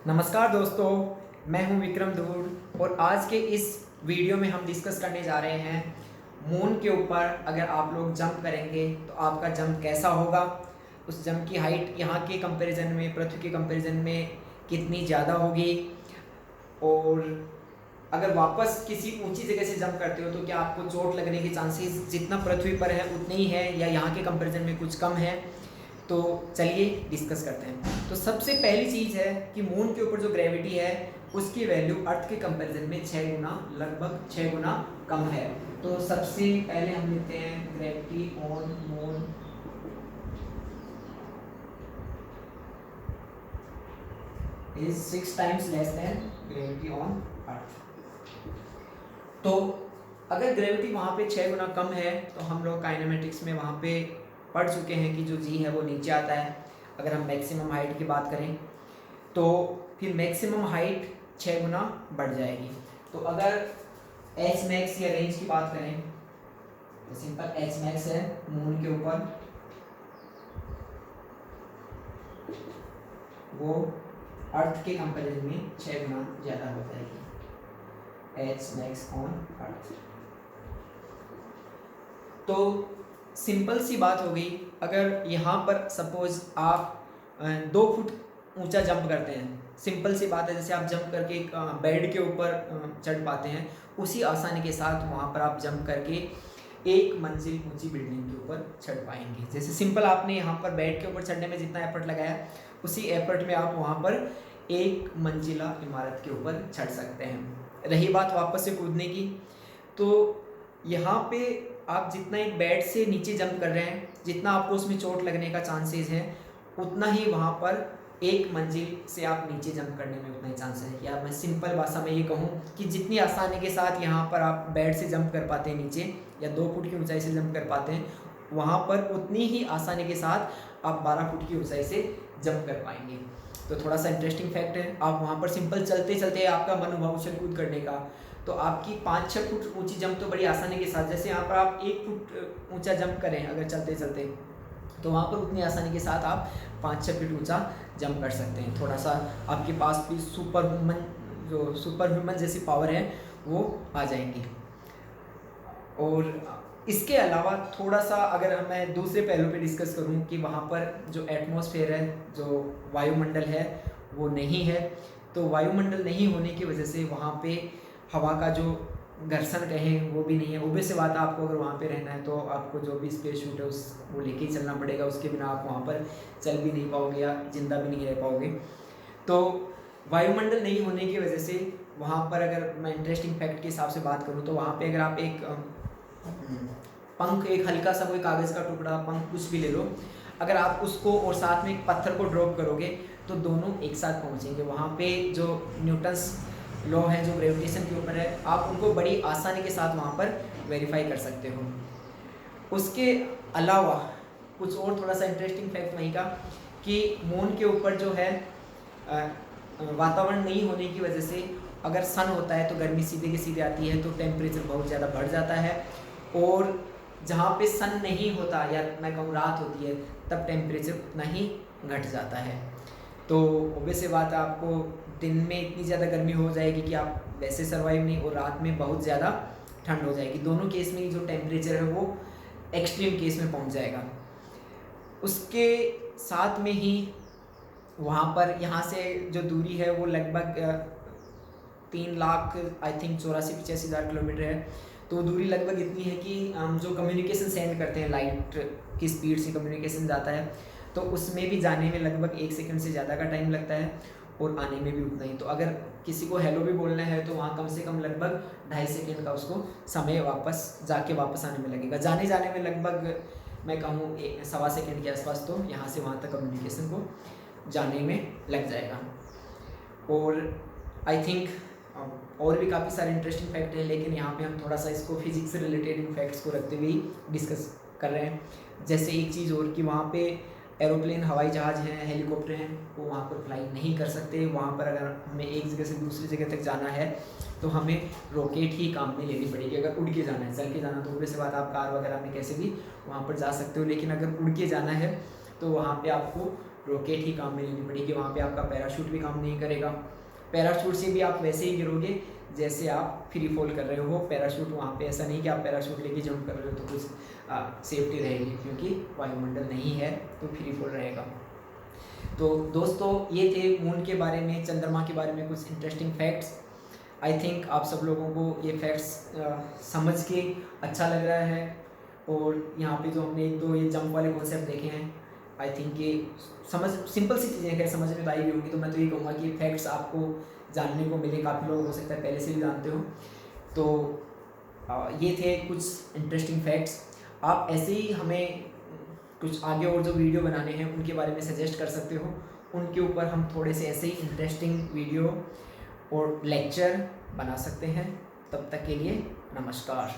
नमस्कार दोस्तों, मैं हूं विक्रम धूड़ और आज के इस वीडियो में हम डिस्कस करने जा रहे हैं मून के ऊपर अगर आप लोग जंप करेंगे तो आपका जंप कैसा होगा। उस जंप की हाइट यहाँ के कंपैरिजन में, पृथ्वी के कंपैरिजन में कितनी ज़्यादा होगी, और अगर वापस किसी ऊंची जगह से जंप करते हो तो क्या आपको चोट लगने के चांसेस जितना पृथ्वी पर है उतने ही है या यहाँ के कंपैरिजन में कुछ कम है। तो चलिए डिस्कस करते हैं। तो सबसे पहली चीज़ है कि मून के ऊपर जो ग्रेविटी है उसकी वैल्यू अर्थ के कंपैरिजन में 6 गुना, लगभग 6 गुना कम है। तो सबसे पहले हम लेते हैं gravity on moon is 6 times less than gravity on earth. तो अगर ग्रेविटी वहाँ पे 6 गुना कम है तो हम लोग काइनेमेटिक्स में वहाँ पे पढ़ चुके हैं कि जो जी है वो नीचे आता है। अगर हम मैक्सिमम हाइट की बात करें तो फिर मैक्सिमम हाइट 6 गुना बढ़ जाएगी। तो अगर एच मैक्स या रेंज की बात करें तो सिंपल एच मैक्स है मून के ऊपर, वो अर्थ के कंपैरिजन में 6 गुना ज़्यादा हो जाएगी, एच मैक्स ऑन अर्थ। तो सिंपल सी बात हो गई। अगर यहाँ पर सपोज आप 2 फुट ऊंचा जंप करते हैं, सिंपल सी बात है, जैसे आप जंप करके एक बेड के ऊपर चढ़ पाते हैं उसी आसानी के साथ वहाँ पर आप जंप करके एक मंजिल ऊंची बिल्डिंग के ऊपर चढ़ पाएंगे। जैसे सिंपल आपने यहाँ पर बेड के ऊपर चढ़ने में जितना एफर्ट लगाया उसी एफर्ट में आप वहाँ पर एक मंजिला इमारत के ऊपर चढ़ सकते हैं। रही बात वापस से कूदने की, तो यहाँ पे आप जितना एक बेड से नीचे जंप कर रहे हैं, जितना आपको उसमें चोट लगने का चांसेस है उतना ही वहाँ पर एक मंजिल से आप नीचे जंप करने में उतना ही चांस है। या मैं सिंपल भाषा में ये कहूँ कि जितनी आसानी के साथ यहाँ पर आप बेड से जंप कर पाते हैं नीचे, या 2 फुट की ऊंचाई से जंप कर पाते हैं, वहाँ पर उतनी ही आसानी के साथ आप 12 फुट की ऊंचाई से जंप कर पाएंगे। तो थोड़ा सा इंटरेस्टिंग फैक्ट है। आप वहाँ पर सिंपल चलते चलते आपका मन हुआ उछल कूद करने का, तो आपकी 5-6 फुट ऊंची जंप तो बड़ी आसानी के साथ, जैसे यहाँ पर आप 1 फुट ऊंचा जंप करें अगर चलते चलते, तो वहाँ पर उतनी आसानी के साथ आप 5-6 फीट ऊंचा जंप कर सकते हैं। थोड़ा सा आपके पास भी सुपर ह्यूमन जैसी पावर है वो आ जाएंगी। और इसके अलावा थोड़ा सा अगर मैं दूसरे पहलू पे डिस्कस करूं कि वहाँ पर जो एटमॉस्फेयर है, जो वायुमंडल है वो नहीं है। तो वायुमंडल नहीं होने की वजह से वहाँ पे हवा का जो घर्षण कहें वो भी नहीं है। ओबे से बात है, आपको अगर वहाँ पे रहना है तो आपको जो भी स्पेस शूट है वो लेके ही चलना पड़ेगा, उसके बिना आप वहाँ पर चल भी नहीं पाओगे या जिंदा भी नहीं रह पाओगे। तो वायुमंडल नहीं होने की वजह से वहाँ पर, अगर मैं इंटरेस्टिंग फैक्ट के हिसाब से बात करूँ तो वहाँ पे अगर आप एक पंख, एक हल्का सा कोई कागज़ का टुकड़ा, पंख कुछ भी ले लो, अगर आप उसको और साथ में एक पत्थर को ड्रॉप करोगे तो दोनों एक साथ पहुँचेंगे। वहाँ पे जो न्यूटन्स लॉ है जो ग्रेविटेशन के ऊपर है, आप उनको बड़ी आसानी के साथ वहाँ पर वेरीफाई कर सकते हो। उसके अलावा कुछ और थोड़ा सा इंटरेस्टिंग फैक्ट वहीं का कि मून के ऊपर जो है वातावरण नहीं होने की वजह से अगर सन होता है तो गर्मी सीधे के सीधे आती है, तो टेम्परेचर बहुत ज़्यादा बढ़ जाता है। और जहाँ पे सन नहीं होता या मैं कहूँ रात होती है तब टेम्परेचर उतना ही घट जाता है। तो ऑब्वियस बात है, आपको दिन में इतनी ज़्यादा गर्मी हो जाएगी कि आप वैसे सर्वाइव नहीं, और रात में बहुत ज़्यादा ठंड हो जाएगी। दोनों केस में जो टेम्परेचर है वो एक्सट्रीम केस में पहुंच जाएगा। उसके साथ में ही वहाँ पर यहाँ से जो दूरी है वो लगभग 3 लाख आई थिंक 84-85 हज़ार किलोमीटर है। तो दूरी लगभग इतनी है कि हम जो कम्युनिकेशन सेंड करते हैं, लाइट की स्पीड से कम्युनिकेशन जाता है, तो उसमें भी जाने में लगभग 1 सेकंड से ज़्यादा का टाइम लगता है और आने में भी उतना ही। तो अगर किसी को हेलो भी बोलना है तो वहाँ कम से कम लगभग 2.5 सेकंड का उसको समय वापस आने में लगेगा। जाने में लगभग मैं कहूँ 1.25 सेकंड के आसपास तो यहाँ से वहाँ तक कम्युनिकेशन को जाने में लग जाएगा। और आई थिंक और भी काफ़ी सारे इंटरेस्टिंग फैक्ट हैं, लेकिन यहाँ पे हम थोड़ा सा इसको फिजिक्स से रिलेटेड फैक्ट्स को रखते हुए डिस्कस कर रहे हैं। जैसे एक चीज़ और कि वहाँ पे एरोप्लेन, हवाई जहाज़ हैं, हेलीकॉप्टर हैं, वो वहाँ पर फ्लाई नहीं कर सकते। वहाँ पर अगर हमें एक जगह से दूसरी जगह तक जाना है तो हमें रॉकेट ही काम में लेनी पड़ेगी। अगर उड़ के जाना है, चल के जाना तो वैसे बात आप कार वगैरह में कैसे भी वहाँ पर जा सकते हो, लेकिन अगर उड़ के जाना है तो वहाँ पे आपको रॉकेट ही काम में लेनी पड़ेगी, वहाँ पे आपका पैराशूट भी काम नहीं करेगा। पैराशूट से भी आप वैसे ही गिरोगे जैसे आप फ्री फॉल कर रहे हो। पैराशूट वहाँ पे ऐसा नहीं कि आप पैराशूट लेके जंप कर रहे हो तो कुछ सेफ्टी रहेगी, क्योंकि वायुमंडल नहीं है तो फ्री फॉल रहेगा। तो दोस्तों ये थे मून के बारे में, चंद्रमा के बारे में कुछ इंटरेस्टिंग फैक्ट्स। आई थिंक आप सब लोगों को ये फैक्ट्स समझ के अच्छा लग रहा है। और यहाँ पे जो हमने एक दो ये जंप वाले कॉन्सेप्ट देखे हैं, आई थिंक ये समझ सिंपल सी चीज़ें हैं, समझ में आई भी होंगी। तो मैं तो ये कहूँगा कि फैक्ट्स आपको जानने को मिले, काफ़ी लोग हो सकता है पहले से भी जानते हो। तो ये थे कुछ इंटरेस्टिंग फैक्ट्स। आप ऐसे ही हमें कुछ आगे और जो वीडियो बनाने हैं उनके बारे में सजेस्ट कर सकते हो, उनके ऊपर हम थोड़े से ऐसे ही इंटरेस्टिंग वीडियो और लेक्चर बना सकते हैं। तब तक के लिए नमस्कार।